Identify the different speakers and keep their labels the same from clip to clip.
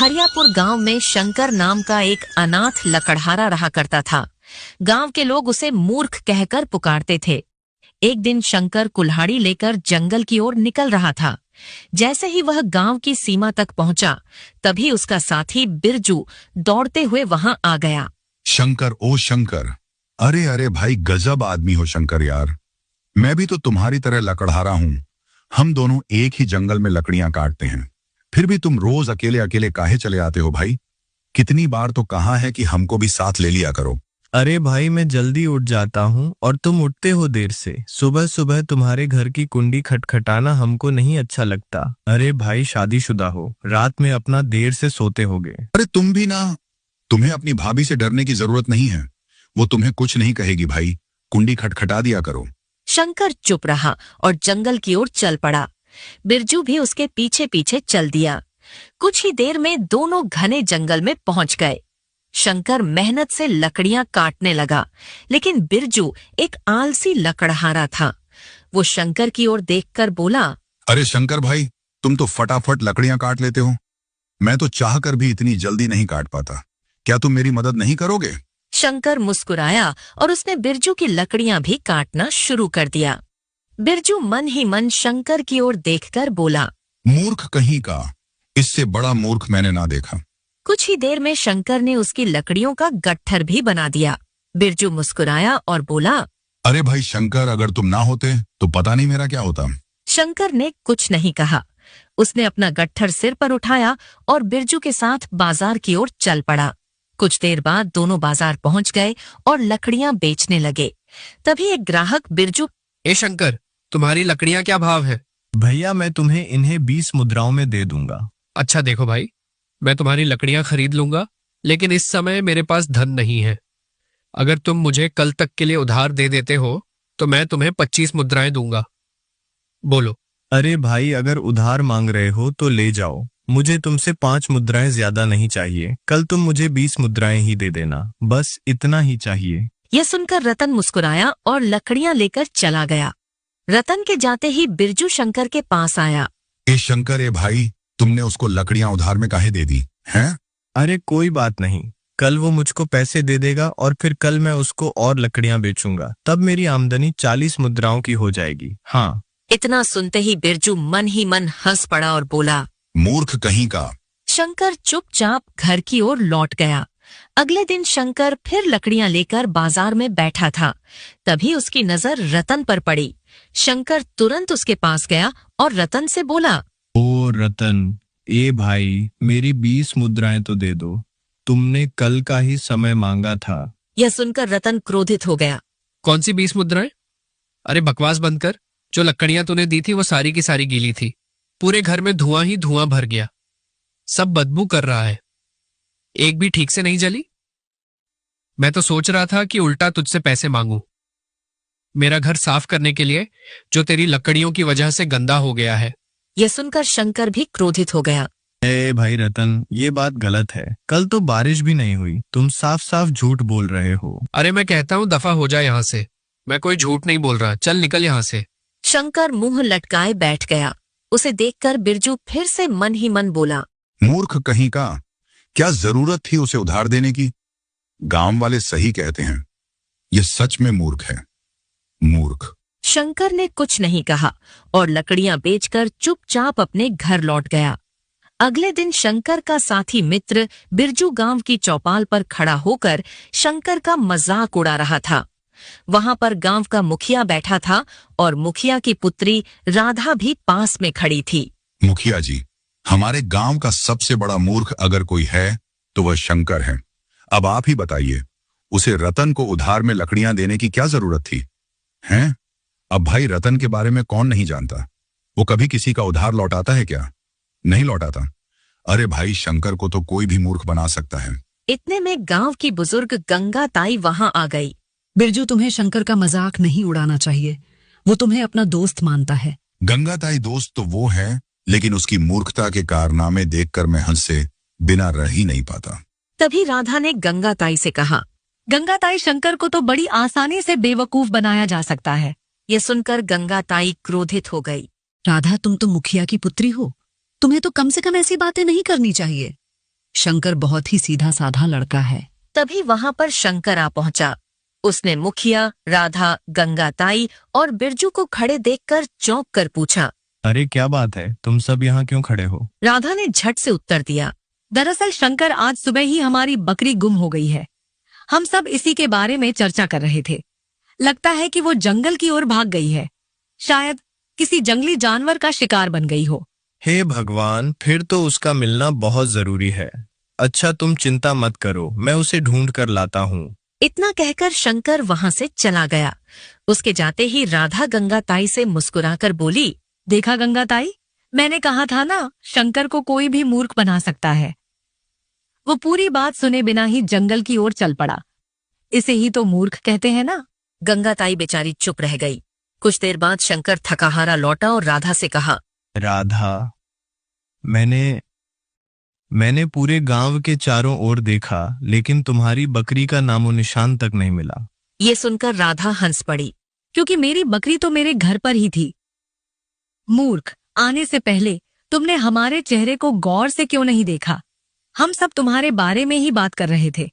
Speaker 1: हरियापुर गांव में शंकर नाम का एक अनाथ लकड़हारा रहा करता था। गांव के लोग उसे मूर्ख कहकर पुकारते थे। एक दिन शंकर कुल्हाड़ी लेकर जंगल की ओर निकल रहा था। जैसे ही वह गांव की सीमा तक पहुंचा, तभी उसका साथी बिरजू दौड़ते हुए वहां आ गया।
Speaker 2: शंकर, ओ शंकर, अरे अरे भाई, गजब आदमी हो शंकर यार। मैं भी तो तुम्हारी तरह लकड़हारा हूँ। हम दोनों एक ही जंगल में लकड़ियां काटते हैं, फिर भी तुम रोज अकेले अकेले काहे चले आते हो भाई? कितनी बार तो कहा है कि हमको भी साथ ले लिया करो।
Speaker 3: अरे भाई, मैं जल्दी उठ जाता हूँ और तुम उठते हो देर से। सुबह सुबह तुम्हारे घर की कुंडी खटखटाना हमको नहीं अच्छा लगता। अरे भाई, शादीशुदा हो, रात में अपना देर से सोते होगे।
Speaker 2: अरे तुम भी ना, तुम्हें अपनी भाभी से डरने की जरूरत नहीं है। वो तुम्हें कुछ नहीं कहेगी भाई, कुंडी खटखटा दिया करो।
Speaker 1: शंकर चुप रहा और जंगल की ओर चल पड़ा। बिरजू भी उसके पीछे पीछे चल दिया। कुछ ही देर में दोनों घने जंगल में पहुंच गए। शंकर मेहनत से लकड़ियां काटने लगा, लेकिन बिरजू एक आलसी लकड़हारा था। वो शंकर की ओर देखकर बोला,
Speaker 2: अरे शंकर भाई, तुम तो फटाफट लकड़ियां काट लेते हो। मैं तो चाहकर भी इतनी जल्दी नहीं काट पाता। क्या तुम मेरी मदद नहीं करोगे?
Speaker 1: शंकर मुस्कुराया और उसने बिरजू की लकड़ियां भी काटना शुरू कर दिया। बिरजू मन ही मन शंकर की ओर देखकर बोला,
Speaker 2: मूर्ख कहीं का, इससे बड़ा मूर्ख मैंने ना देखा।
Speaker 1: कुछ ही देर में शंकर ने उसकी लकड़ियों का गट्ठर भी बना दिया। बिरजू मुस्कुराया और बोला,
Speaker 2: अरे भाई शंकर, अगर तुम ना होते तो पता नहीं मेरा क्या होता।
Speaker 1: शंकर ने कुछ नहीं कहा। उसने अपना गट्ठर सिर पर उठाया और बिरजू के साथ बाजार की ओर चल पड़ा। कुछ देर बाद दोनों बाजार पहुंच गए और लकड़ियां बेचने लगे। तभी एक ग्राहक बिरजू,
Speaker 4: ए शंकर, तुम्हारी लकड़ियां क्या भाव है?
Speaker 3: भैया, मैं तुम्हें इन्हें 20 मुद्राओं में दे दूंगा।
Speaker 4: अच्छा देखो भाई, मैं तुम्हारी लकड़ियां खरीद लूंगा, लेकिन इस समय मेरे पास धन नहीं है। अगर तुम मुझे कल तक के लिए उधार दे देते हो तो मैं तुम्हें 25 मुद्राएं दूंगा। बोलो।
Speaker 3: अरे भाई, अगर उधार मांग रहे हो तो ले जाओ। मुझे तुमसे 5 मुद्राएं ज्यादा नहीं चाहिए। कल तुम मुझे 20 मुद्राएं ही दे देना, बस इतना ही चाहिए।
Speaker 1: यह सुनकर रतन मुस्कुराया और लकड़ियां लेकर चला गया। रतन के जाते ही बिरजू शंकर के पास आया।
Speaker 2: ए शंकर, ए भाई, तुमने उसको लकड़ियां उधार में काहे दे दी हैं?
Speaker 3: अरे कोई बात नहीं, कल वो मुझको पैसे दे देगा और फिर कल मैं उसको और लकड़ियां बेचूंगा। तब मेरी आमदनी 40 मुद्राओं की हो जाएगी। हाँ।
Speaker 1: इतना सुनते ही बिरजू मन ही मन हंस पड़ा और बोला,
Speaker 2: मूर्ख कहीं का।
Speaker 1: शंकर चुपचाप घर की ओर लौट गया। अगले दिन शंकर फिर लकड़ियां लेकर बाजार में बैठा था। तभी उसकी नजर रतन पर पड़ी। शंकर तुरंत उसके पास गया और रतन से बोला,
Speaker 3: ओ रतन, ए भाई, मेरी 20 मुद्राएं तो दे दो। तुमने कल का ही समय मांगा था।
Speaker 1: यह सुनकर रतन क्रोधित हो गया।
Speaker 4: कौन सी 20 मुद्राएं? अरे बकवास बंद कर। जो लकड़ियां तूने दी थी वो सारी की सारी गीली थी। पूरे घर में धुआं ही धुआं भर गया। सब बदबू कर रहा है, एक भी ठीक से नहीं जली। मैं तो सोच रहा था कि उल्टा तुझसे पैसे मांगूं, मेरा घर साफ करने के लिए, जो तेरी लकड़ियों की वजह से गंदा हो गया है।
Speaker 1: यह सुनकर शंकर भी क्रोधित हो गया।
Speaker 3: ए भाई रतन, ये बात गलत है। कल तो बारिश भी नहीं हुई। तुम साफ साफ झूठ बोल रहे हो।
Speaker 4: अरे मैं कहता हूं दफा हो जाए यहाँ से। मैं कोई झूठ नहीं बोल रहा, चल निकल यहाँ से।
Speaker 1: शंकर मुंह लटकाए बैठ गया। उसे देखकर बिरजू फिर से मन ही मन बोला,
Speaker 2: मूर्ख कहीं का, क्या जरूरत थी उसे उधार देने की? गांव वाले सही कहते हैं, ये सच में मूर्ख है, मूर्ख।
Speaker 1: शंकर ने कुछ नहीं कहा और लकड़ियां बेचकर चुपचाप अपने घर लौट गया। अगले दिन शंकर का साथी मित्र बिरजू गांव की चौपाल पर खड़ा होकर शंकर का मजाक उड़ा रहा था। वहां पर गांव का मुखिया बैठा था और मुखिया की पुत्री राधा भी पास में खड़ी थी।
Speaker 2: मुखिया जी, हमारे गांव का सबसे बड़ा मूर्ख अगर कोई है तो वह शंकर है। अब आप ही बताइए, उसे रतन को उधार में लकड़ियां देने की क्या जरूरत थी? हैं? अब भाई, रतन के बारे में कौन नहीं जानता? वो कभी किसी का उधार लौटाता है क्या? नहीं लौटाता। अरे भाई, शंकर को तो कोई भी मूर्ख बना सकता है।
Speaker 1: इतने में गांव की बुजुर्ग गंगा ताई वहां आ गई।
Speaker 5: बिरजू, तुम्हें शंकर का मजाक नहीं उड़ाना चाहिए। वो तुम्हें अपना दोस्त मानता है।
Speaker 2: गंगा ताई दोस्त तो वो है, लेकिन उसकी मूर्खता के कारनामे देखकर मैं हंसे बिना रह ही नहीं पाता।
Speaker 1: तभी राधा ने गंगा ताई से कहा,
Speaker 5: गंगा ताई, शंकर को तो बड़ी आसानी से बेवकूफ बनाया जा सकता है।
Speaker 1: यह सुनकर गंगा ताई क्रोधित हो गई।
Speaker 5: राधा, तुम तो मुखिया की पुत्री हो, तुम्हें तो कम से कम ऐसी बातें नहीं करनी चाहिए। शंकर बहुत ही सीधा साधा लड़का है।
Speaker 1: तभी वहां पर शंकर आ पहुंचा। उसने मुखिया, राधा, गंगाताई और बिरजू को खड़े देखकर चौंक कर पूछा।
Speaker 3: अरे क्या बात है, तुम सब यहाँ क्यों खड़े हो?
Speaker 1: राधा ने झट से उत्तर दिया।
Speaker 5: दरअसल शंकर, आज सुबह ही हमारी बकरी गुम हो गई है। हम सब इसी के बारे में चर्चा कर रहे थे। लगता है कि वो जंगल की ओर भाग गई है। शायद किसी जंगली जानवर का शिकार बन गई हो।
Speaker 3: हे भगवान, फिर तो उसका मिलना बहुत जरूरी है। अच्छा, तुम चिंता मत करो, मैं उसे ढूंढ कर लाता हूँ।
Speaker 1: इतना कहकर शंकर वहां से चला गया। उसके जाते ही राधा गंगाताई से मुस्कुराकर बोली,
Speaker 5: देखा गंगाताई, मैंने कहा था ना, शंकर को कोई भी मूर्ख बना सकता है। वो पूरी बात सुने बिना ही जंगल की ओर चल पड़ा। इसे ही तो मूर्ख कहते हैं ना।
Speaker 1: गंगाताई बेचारी चुप रह गई। कुछ देर बाद शंकर थकाहारा लौटा और राधा से कहा,
Speaker 3: राधा, मैंने पूरे गांव के चारों ओर देखा, लेकिन तुम्हारी बकरी का नामो निशान तक नहीं मिला।
Speaker 1: ये सुनकर राधा हंस पड़ी।
Speaker 5: क्योंकि मेरी बकरी तो मेरे घर पर ही थी। मूर्ख, आने से पहले तुमने हमारे चेहरे को गौर से क्यों नहीं देखा? हम सब तुम्हारे बारे में ही बात कर रहे थे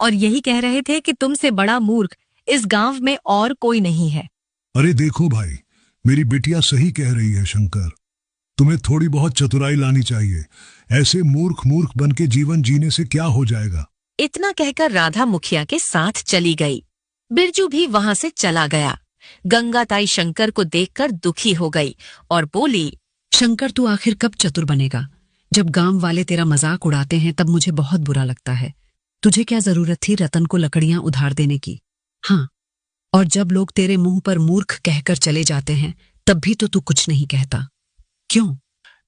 Speaker 5: और यही कह रहे थे कि तुमसे बड़ा मूर्ख इस गांव में और कोई नहीं है।
Speaker 6: अरे देखो भाई, मेरी बिटिया सही कह रही है शंकर। तुम्हें थोड़ी बहुत चतुराई लानी चाहिए। ऐसे मूर्ख बन के जीवन जीने से क्या हो जाएगा।
Speaker 1: इतना कहकर राधा मुखिया के साथ चली गई। बिरजू भी वहां से चला गया। गंगाताई शंकर को देखकर दुखी हो गई और बोली,
Speaker 5: शंकर, तू आखिर कब चतुर बनेगा? जब गांव वाले तेरा मजाक उड़ाते हैं तब मुझे बहुत बुरा लगता है। तुझे क्या जरूरत थी रतन को लकड़ियां उधार देने की? हाँ, और जब लोग तेरे मुंह पर मूर्ख कहकर चले जाते हैं तब भी तो तू कुछ नहीं कहता। क्यों?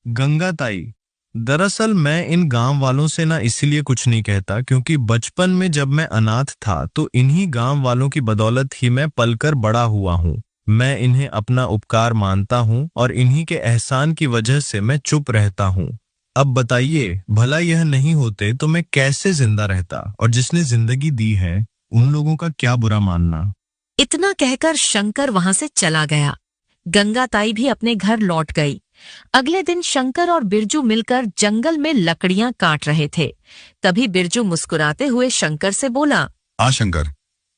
Speaker 3: गंगाताई, दरअसल मैं इन गांव वालों से ना इसलिए कुछ नहीं कहता क्योंकि बचपन में जब मैं अनाथ था तो इन्हीं गांव वालों की बदौलत ही मैं पलकर बड़ा हुआ हूँ। मैं इन्हें अपना उपकार मानता हूँ और इन्हीं के एहसान की वजह से मैं चुप रहता हूँ। अब बताइए, भला यह नहीं होते तो मैं कैसे जिंदा रहता? और जिसने जिंदगी दी है उन लोगों का क्या बुरा मानना।
Speaker 1: इतना कहकर शंकर वहां से चला गया। गंगाताई भी अपने घर लौट गई। अगले दिन शंकर और बिरजू मिलकर जंगल में लकड़ियां काट रहे थे। तभी बिरजू मुस्कुराते हुए शंकर से बोला,
Speaker 2: शंकर,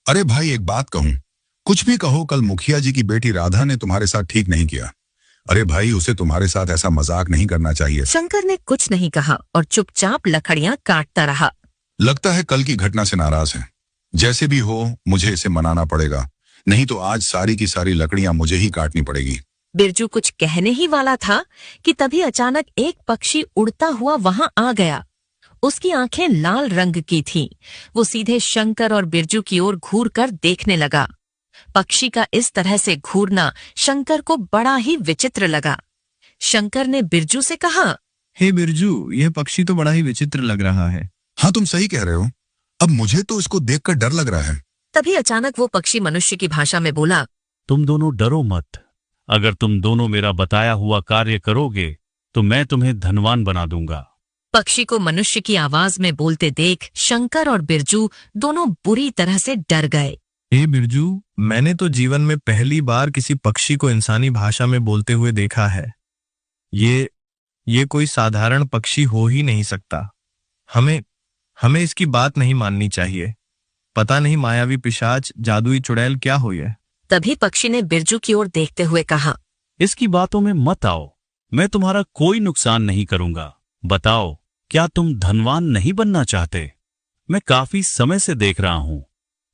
Speaker 2: अरे भाई एक बात कहूं, कुछ भी कहो, कल मुखिया जी की बेटी राधा ने तुम्हारे साथ ठीक नहीं किया। अरे भाई, उसे तुम्हारे साथ ऐसा मजाक नहीं करना चाहिए।
Speaker 1: शंकर ने कुछ नहीं कहा और चुपचाप लकड़ियां काटता रहा।
Speaker 2: लगता है कल की घटना से नाराज है। जैसे भी हो मुझे इसे मनाना पड़ेगा, नहीं तो आज सारी की सारी लकड़ियां मुझे ही काटनी पड़ेगी।
Speaker 1: बिरजू कुछ कहने ही वाला था कि तभी अचानक एक पक्षी उड़ता हुआ वहां आ गया। उसकी आंखें लाल रंग की थीं। वो सीधे शंकर और बिरजू की ओर घूर कर देखने लगा। पक्षी का इस तरह से घूरना शंकर को बड़ा ही विचित्र लगा। शंकर ने बिरजू से कहा,
Speaker 3: हे बिरजू, यह पक्षी तो बड़ा ही विचित्र लग रहा है।
Speaker 2: हाँ, तुम सही कह रहे हो। अब मुझे तो इसको देखकर डर लग रहा है।
Speaker 1: तभी अचानक वो पक्षी मनुष्य की भाषा में बोला,
Speaker 7: तुम दोनों डरो मत। अगर तुम दोनों मेरा बताया हुआ कार्य करोगे तो मैं तुम्हें धनवान बना दूंगा।
Speaker 1: पक्षी को मनुष्य की आवाज में बोलते देख शंकर और बिरजू दोनों बुरी तरह से डर गए।
Speaker 3: हे बिरजू, मैंने तो जीवन में पहली बार किसी पक्षी को इंसानी भाषा में बोलते हुए देखा है। ये कोई साधारण पक्षी हो ही नहीं सकता। हमें इसकी बात नहीं माननी चाहिए। पता नहीं मायावी पिशाच, जादुई चुड़ैल क्या हो ये।
Speaker 1: तभी पक्षी ने बिरजू की ओर देखते हुए कहा,
Speaker 7: इसकी बातों में मत आओ, मैं तुम्हारा कोई नुकसान नहीं करूंगा। बताओ, क्या तुम धनवान नहीं बनना चाहते? मैं काफी समय से देख रहा हूं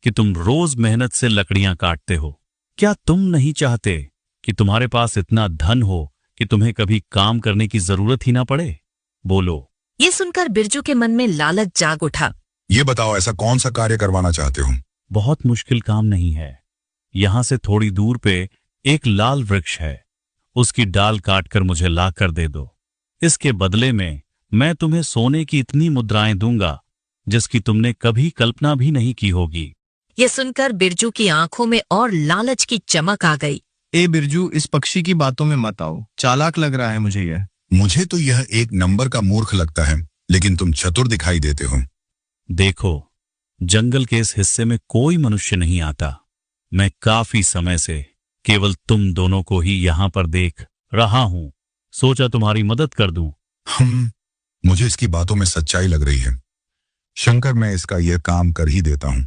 Speaker 7: कि तुम रोज मेहनत से लकड़ियां काटते हो। क्या तुम नहीं चाहते कि तुम्हारे पास इतना धन हो कि तुम्हें कभी काम करने की जरूरत ही ना पड़े? बोलो।
Speaker 1: ये सुनकर बिरजू के मन में लालच जाग उठा।
Speaker 2: ये बताओ, ऐसा कौन सा कार्य करवाना चाहते हो?
Speaker 7: बहुत मुश्किल काम नहीं है। यहां से थोड़ी दूर पे एक लाल वृक्ष है, उसकी डाल काटकर मुझे ला कर दे दो। इसके बदले में मैं तुम्हें सोने की इतनी मुद्राएं दूंगा जिसकी तुमने कभी कल्पना भी नहीं की होगी।
Speaker 1: ये सुनकर बिरजू की आंखों में और लालच की चमक आ गई।
Speaker 3: ए बिरजू, इस पक्षी की बातों में मत आओ, चालाक लग रहा है मुझे यह।
Speaker 2: मुझे तो यह एक नंबर का मूर्ख लगता है, लेकिन तुम चतुर दिखाई देते हो।
Speaker 7: देखो, जंगल के इस हिस्से में कोई मनुष्य नहीं आता। मैं काफी समय से केवल तुम दोनों को ही यहां पर देख रहा हूं। सोचा तुम्हारी मदद कर दूं।
Speaker 2: मुझे इसकी बातों में सच्चाई लग रही है। शंकर, मैं इसका यह काम कर ही देता हूं।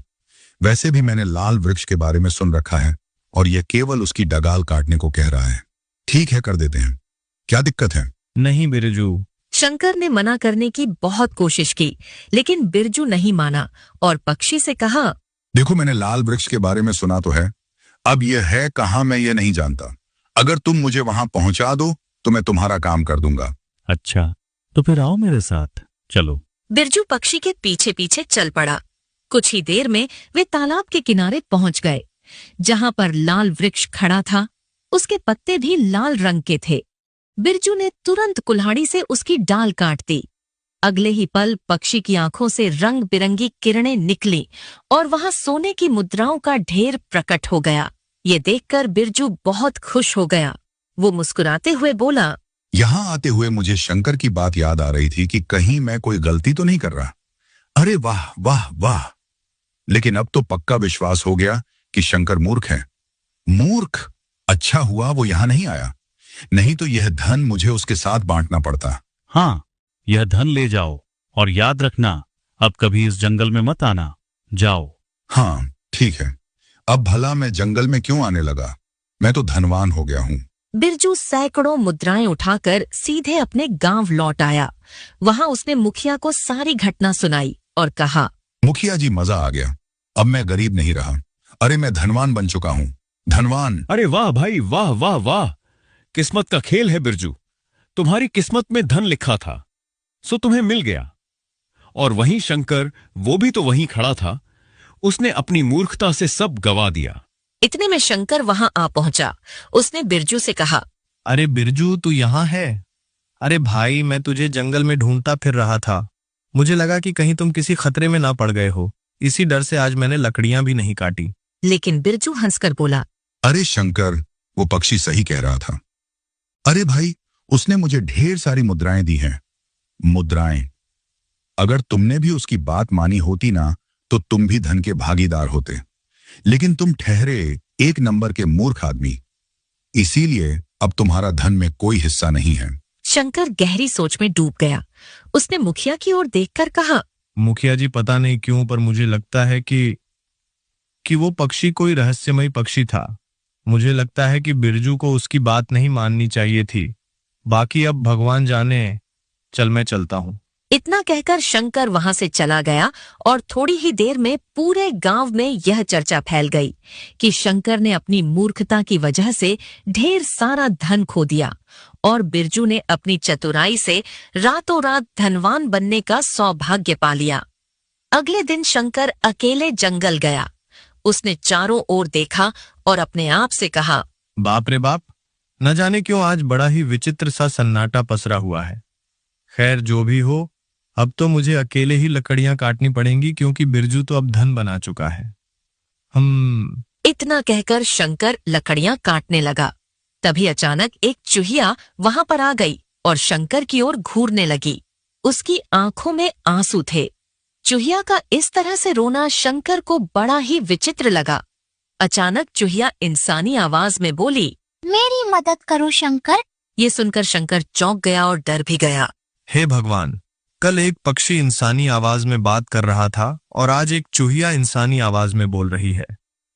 Speaker 2: वैसे भी मैंने लाल वृक्ष के बारे में सुन रखा है और यह केवल उसकी डगाल काटने को कह रहा है। ठीक है, कर देते हैं। क्या दिक्कत है?
Speaker 3: नहीं बिरजू।
Speaker 1: शंकर ने मना करने की बहुत कोशिश की, लेकिन बिरजू नहीं माना और पक्षी से कहा,
Speaker 2: देखो, मैंने लाल वृक्ष के बारे में सुना तो है, अब यह है कहाँ मैं ये नहीं जानता। अगर तुम मुझे वहां पहुंचा दो तो मैं तुम्हारा काम कर दूंगा।
Speaker 7: अच्छा, तो फिर आओ मेरे साथ, चलो।
Speaker 1: बिरजू पक्षी के पीछे पीछे चल पड़ा। कुछ ही देर में वे तालाब के किनारे पहुंच गए, जहां पर लाल वृक्ष खड़ा था। उसके पत्ते भी लाल रंग के थे। बिरजू ने तुरंत कुल्हाड़ी से उसकी डाल काट दी। अगले ही पल पक्षी की आंखों से रंग बिरंगी किरणें निकली और वहां सोने की मुद्राओं का ढेर प्रकट हो गया। ये देखकर बिरजू बहुत खुश हो गया। वो मुस्कुराते हुए बोला,
Speaker 2: यहां आते हुए मुझे शंकर की बात याद आ रही थी कि कहीं मैं कोई गलती तो नहीं कर रहा। अरे वाह वाह वाह! लेकिन अब तो पक्का विश्वास हो गया कि शंकर मूर्ख है। मूर्ख? अच्छा हुआ वो यहां नहीं आया, नहीं तो यह धन मुझे उसके साथ बांटना पड़ता।
Speaker 7: हाँ, यह धन ले जाओ और याद रखना, अब कभी इस जंगल में मत आना। जाओ।
Speaker 2: हाँ ठीक है, अब भला मैं जंगल में क्यों आने लगा? मैं तो धनवान हो गया हूँ।
Speaker 1: बिरजू सैकड़ों मुद्राएं उठाकर सीधे अपने गांव लौट आया। वहां उसने मुखिया को सारी घटना सुनाई और कहा,
Speaker 2: मुखिया जी, मजा आ गया। अब मैं गरीब नहीं रहा। अरे मैं धनवान बन चुका हूँ। धनवान!
Speaker 8: अरे वाह भाई, वाह वाह वाह! किस्मत का खेल है बिरजू। तुम्हारी किस्मत में धन लिखा था, सो तुम्हें मिल गया। और वहीं शंकर, वो भी तो वहीं खड़ा था, उसने अपनी मूर्खता से सब गवा दिया।
Speaker 1: इतने में शंकर वहां आ पहुंचा। उसने बिरजू से कहा,
Speaker 3: अरे बिरजू, तू यहाँ है? अरे भाई, मैं तुझे जंगल में ढूंढता फिर रहा था। मुझे लगा कि कहीं तुम किसी खतरे में ना पड़ गए हो। इसी डर से आज मैंने लकड़ियां भी नहीं काटी।
Speaker 1: लेकिन बिरजू हंसकर बोला,
Speaker 2: अरे शंकर, वो पक्षी सही कह रहा था। अरे भाई, उसने मुझे ढेर सारी मुद्राएं दी हैं। मुद्राएं? अगर तुमने भी उसकी बात मानी होती ना, तो तुम भी धन के भागीदार होते। लेकिन तुम ठहरे एक नंबर के मूर्ख आदमी, इसीलिए अब तुम्हारा धन में कोई हिस्सा नहीं है।
Speaker 1: शंकर गहरी सोच में डूब गया। उसने मुखिया की ओर देखकर कहा,
Speaker 3: मुखिया जी, पता नहीं क्यों पर मुझे लगता है कि वो पक्षी कोई रहस्यमय पक्षी था। मुझे लगता है कि बिरजू को उसकी बात नहीं माननी चाहिए थी। बाकी अब भगवान जाने। चल, मैं चलता हूँ।
Speaker 1: इतना कहकर शंकर वहां से चला गया और थोड़ी ही देर में पूरे गांव में यह चर्चा फैल गई कि शंकर ने अपनी मूर्खता की वजह से ढेर सारा धन खो दिया और बिरजू ने अपनी चतुराई से रातों रात धनवान बनने का सौभाग्य पा लिया। अगले दिन शंकर अकेले जंगल गया। उसने चारों ओर देखा और अपने आप से कहा,
Speaker 3: बाप रे बाप, न जाने क्यों आज बड़ा ही विचित्र सा सन्नाटा पसरा हुआ है। खैर, जो भी हो, अब तो मुझे अकेले ही लकड़ियां काटनी पड़ेंगी, क्योंकि बिरजू तो अब धन बना चुका है।
Speaker 1: इतना कहकर शंकर लकड़ियां काटने लगा। तभी अचानक एक चूहिया वहां पर आ गई और शंकर की ओर घूरने लगी। उसकी आंखों में आंसू थे। चूहिया का इस तरह से रोना शंकर को बड़ा ही विचित्र लगा। अचानक चूहिया इंसानी आवाज में बोली,
Speaker 9: मेरी मदद करो शंकर।
Speaker 1: ये सुनकर शंकर चौंक गया और डर भी गया।
Speaker 3: हे भगवान, कल एक पक्षी इंसानी आवाज में बात कर रहा था और आज एक चूहिया इंसानी आवाज में बोल रही है।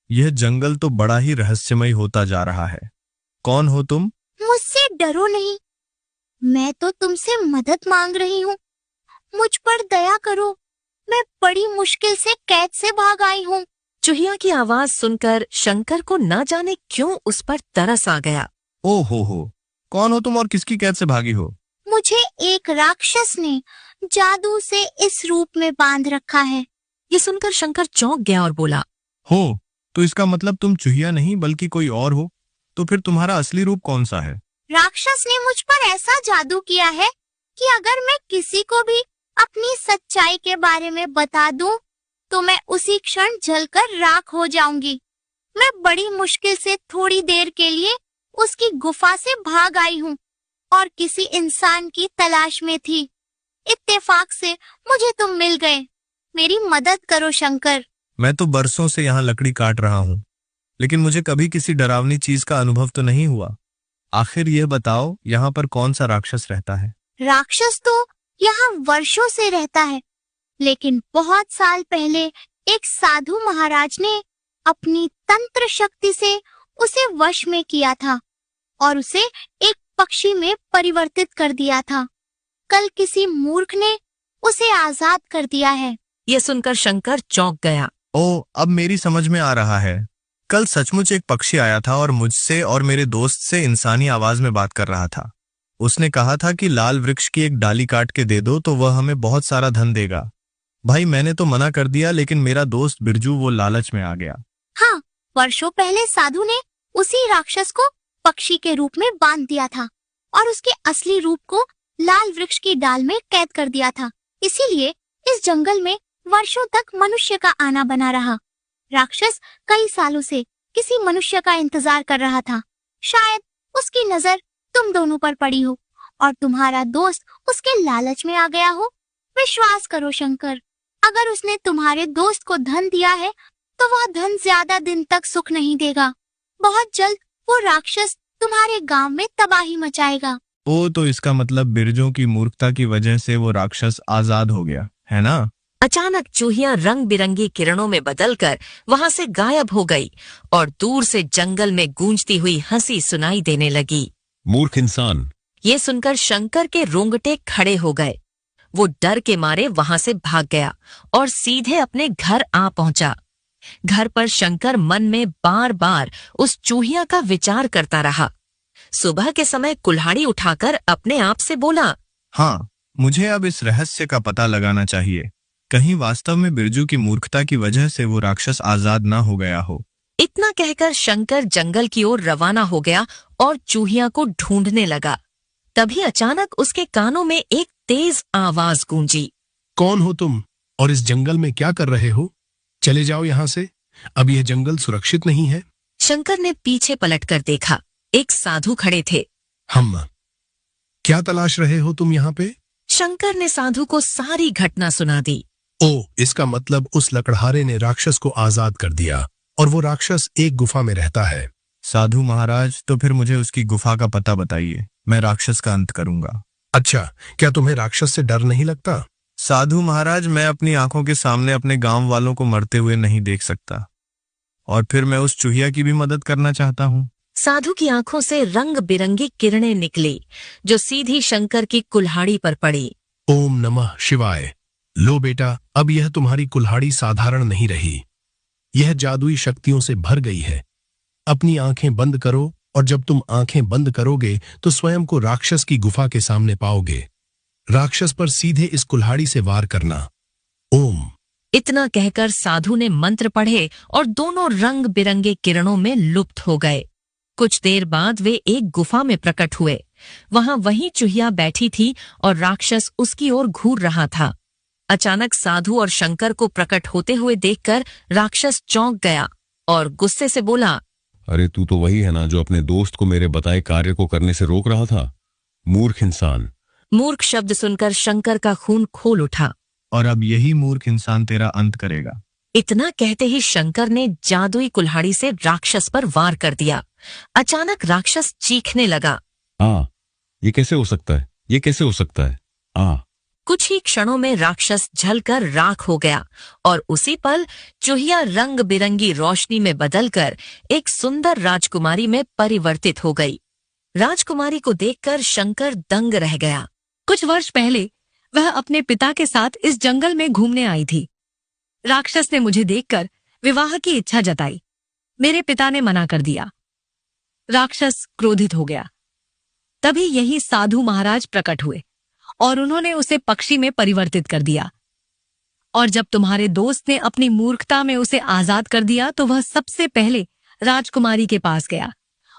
Speaker 3: यह जंगल तो बड़ा ही रहस्यमय होता जा रहा है। कौन हो तुम?
Speaker 9: मुझसे डरो नहीं, मैं तो तुमसे मदद मांग रही हूँ। मुझ पर दया करो, मैं बड़ी मुश्किल से कैद से भाग आई हूँ।
Speaker 1: चूहिया की आवाज सुनकर शंकर को न जाने क्यों उस पर तरस आ गया।
Speaker 3: ओ हो, कौन हो तुम और किसकी कैद से भागी हो?
Speaker 9: मुझे एक राक्षस ने जादू से इस रूप में बांध रखा है।
Speaker 1: ये सुनकर शंकर चौंक गया और बोला,
Speaker 3: हो, तो इसका मतलब तुम चूहिया नहीं बल्कि कोई और हो। तो फिर तुम्हारा असली रूप कौन सा है?
Speaker 9: राक्षस ने मुझ पर ऐसा जादू किया है कि अगर मैं किसी को भी अपनी सच्चाई के बारे में बता दूं, तो मैं उसी क्षण जलकर राख हो जाऊंगी। मैं बड़ी मुश्किल से थोड़ी देर के लिए उसकी गुफा से भाग आई हूँ और किसी इंसान की तलाश में थी। इत्तेफाक से मुझे तुम मिल गए। मेरी मदद करो शंकर।
Speaker 3: मैं तो बरसों से यहाँ लकड़ी काट रहा हूँ, लेकिन मुझे कभी किसी डरावनी चीज का अनुभव तो नहीं हुआ। आखिर यह बताओ, यहाँ पर कौन सा राक्षस रहता है?
Speaker 9: राक्षस तो यहाँ वर्षों से रहता है, लेकिन बहुत साल पहले एक साधु महाराज ने अपनी तंत्र शक्ति से उसे वश में किया था और उसे एक पक्षी में परिवर्तित कर दिया था। कल किसी मूर्ख ने उसे आजाद कर दिया है।
Speaker 1: ये सुनकर शंकर चौंक गया।
Speaker 3: ओ, अब मेरी समझ में आ रहा है। कल सचमुच एक पक्षी आया था और मुझसे और मेरे दोस्त से इंसानी आवाज में बात कर रहा था। उसने कहा था कि लाल वृक्ष की एक डाली काट के दे दो तो वह हमें बहुत सारा धन देगा। भाई मैंने तो मना कर दिया, लेकिन मेरा दोस्त बिरजू वो लालच में आ गया।
Speaker 9: हाँ, वर्षों पहले साधु ने उसी राक्षस को पक्षी के रूप में बांध दिया था और उसके असली रूप को लाल वृक्ष की डाल में कैद कर दिया था। इसीलिए इस जंगल में वर्षों तक मनुष्य का आना बना रहा। राक्षस कई सालों से किसी मनुष्य का इंतजार कर रहा था। शायद उसकी नजर तुम दोनों पर पड़ी हो और तुम्हारा दोस्त उसके लालच में आ गया हो। विश्वास करो शंकर, अगर उसने तुम्हारे दोस्त को धन दिया है तो वह धन ज्यादा दिन तक सुख नहीं देगा। बहुत जल्द वो राक्षस तुम्हारे गांव में तबाही मचाएगा।
Speaker 3: ओ, तो इसका मतलब बिरजू की मूर्खता की वजह से वो राक्षस आजाद हो गया है ना?
Speaker 1: अचानक चूहियां रंग बिरंगी किरणों में बदलकर वहां से गायब हो गई और दूर से जंगल में गूंजती हुई हंसी सुनाई देने लगी।
Speaker 8: मूर्ख इंसान!
Speaker 1: ये सुनकर शंकर के रोंगटे खड़े हो गए। वो डर के मारे वहां से भाग गया और सीधे अपने घर आ पहुंचा। घर पर शंकर मन में बार बार उस चूहिया का विचार करता रहा। सुबह के समय कुल्हाड़ी उठाकर अपने आप से बोला,
Speaker 3: हाँ, मुझे अब इस रहस्य का पता लगाना चाहिए। कहीं वास्तव में बिरजू की मूर्खता की वजह से वो राक्षस आजाद ना हो गया हो।
Speaker 1: इतना कहकर शंकर जंगल की ओर रवाना हो गया और चूहिया को ढूंढने लगा। तभी अचानक उसके कानों में एक तेज आवाज गूंजी।
Speaker 10: कौन हो तुम और इस जंगल में क्या कर रहे हो? चले जाओ यहाँ से, अब यह जंगल सुरक्षित नहीं है।
Speaker 1: शंकर ने पीछे पलटकर देखा। एक साधु खड़े थे।
Speaker 10: हम क्या तलाश रहे हो तुम यहाँ पे?
Speaker 1: शंकर ने साधु को सारी घटना सुना दी।
Speaker 10: ओ, इसका मतलब उस लकड़हारे ने राक्षस को आजाद कर दिया और वो राक्षस एक गुफा में रहता है।
Speaker 3: साधु महाराज, तो फिर मुझे उसकी गुफा का पता बताइए, मैं राक्षस का अंत करूंगा।
Speaker 10: अच्छा, क्या तुम्हें राक्षस से डर नहीं लगता?
Speaker 3: साधु महाराज, मैं अपनी आंखों के सामने अपने गांव वालों को मरते हुए नहीं देख सकता, और फिर मैं उस चूहिया की भी मदद करना चाहता हूँ।
Speaker 1: साधु की आंखों से रंग बिरंगी किरणें निकली जो सीधी शंकर की कुल्हाड़ी पर पड़ी।
Speaker 10: ओम नमः शिवाय। लो बेटा, अब यह तुम्हारी कुल्हाड़ी साधारण नहीं रही, यह जादुई शक्तियों से भर गई है। अपनी आंखें बंद करो और जब तुम आंखें बंद करोगे तो स्वयं को राक्षस की गुफा के सामने पाओगे। राक्षस पर सीधे इस कुल्हाड़ी से वार करना। ओम।
Speaker 1: इतना कहकर साधु ने मंत्र पढ़े और दोनों रंग बिरंगे किरणों में लुप्त हो गए। कुछ देर बाद वे एक गुफा में प्रकट हुए। वहां वही चूहिया बैठी थी और राक्षस उसकी ओर घूर रहा था। अचानक साधु और शंकर को प्रकट होते हुए देखकर राक्षस चौंक गया और गुस्से से बोला,
Speaker 8: अरे तू तो वही है ना जो अपने दोस्त को मेरे बताए कार्य को करने से रोक रहा था। मूर्ख इंसान!
Speaker 1: मूर्ख शब्द सुनकर शंकर का खून खोल उठा।
Speaker 3: और अब यही मूर्ख इंसान तेरा अंत करेगा।
Speaker 1: इतना कहते ही शंकर ने जादुई कुल्हाड़ी से राक्षस पर वार कर दिया। अचानक राक्षस चीखने लगा।
Speaker 8: ये कैसे हो सकता है? ये कैसे हो सकता है?
Speaker 1: कुछ ही क्षणों में राक्षस जलकर राख हो गया और उसी पल चूहिया रंग बिरंगी रोशनी में बदलकर एक सुंदर राजकुमारी में परिवर्तित हो गई। राजकुमारी को देखकर शंकर दंग रह गया।
Speaker 5: कुछ वर्ष पहले वह अपने पिता के साथ इस जंगल में घूमने आई थी। राक्षस ने मुझे देखकर विवाह की इच्छा जताई। मेरे पिता ने मना कर दिया। राक्षस क्रोधित हो गया। तभी यही साधु महाराज प्रकट हुए और उन्होंने उसे पक्षी में परिवर्तित कर दिया। और जब तुम्हारे दोस्त ने अपनी मूर्खता में उसे आजाद कर दिया तो वह सबसे पहले राजकुमारी के पास गया।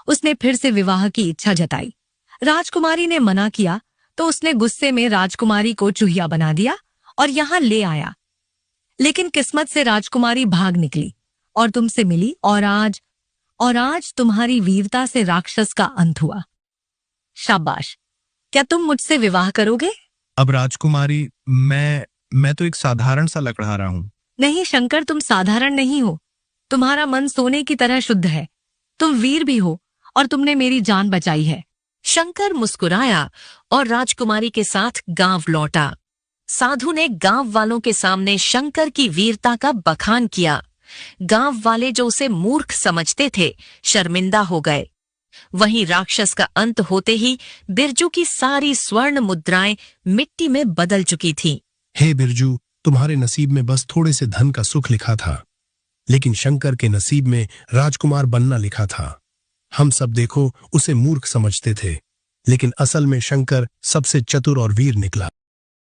Speaker 5: उसने फिर से विवाह की इच्छा जताई। राजकुमारी ने मना किया तो उसने गुस्से में राजकुमारी को चूहिया बना दिया और यहाँ ले आया। लेकिन किस्मत से राजकुमारी भाग निकली और तुमसे मिली और आज तुम्हारी वीरता से राक्षस का अंत हुआ। शाबाश, क्या तुम मुझसे विवाह करोगे?
Speaker 3: अब राजकुमारी, मैं तो एक साधारण सा लकड़हारा हूँ।
Speaker 5: नहीं शंकर, तुम साधारण नहीं हो। तुम्हारा मन सोने की तरह शुद्ध है। तुम वीर भी हो और तुमने मेरी जान बचाई है।
Speaker 1: शंकर मुस्कुराया और राजकुमारी के साथ गांव लौटा। साधु ने गांव वालों के सामने शंकर की वीरता का बखान किया। गांव वाले जो उसे मूर्ख समझते थे, शर्मिंदा हो गए। वहीं राक्षस का अंत होते ही बिरजू की सारी स्वर्ण मुद्राएं मिट्टी में बदल चुकी थीं।
Speaker 10: हे बिरजू, तुम्हारे नसीब में बस थोड़े से धन का सुख लिखा था, लेकिन शंकर के नसीब में राजकुमार बनना लिखा था। हम सब देखो उसे मूर्ख समझते थे, लेकिन असल में शंकर सबसे चतुर और वीर निकला।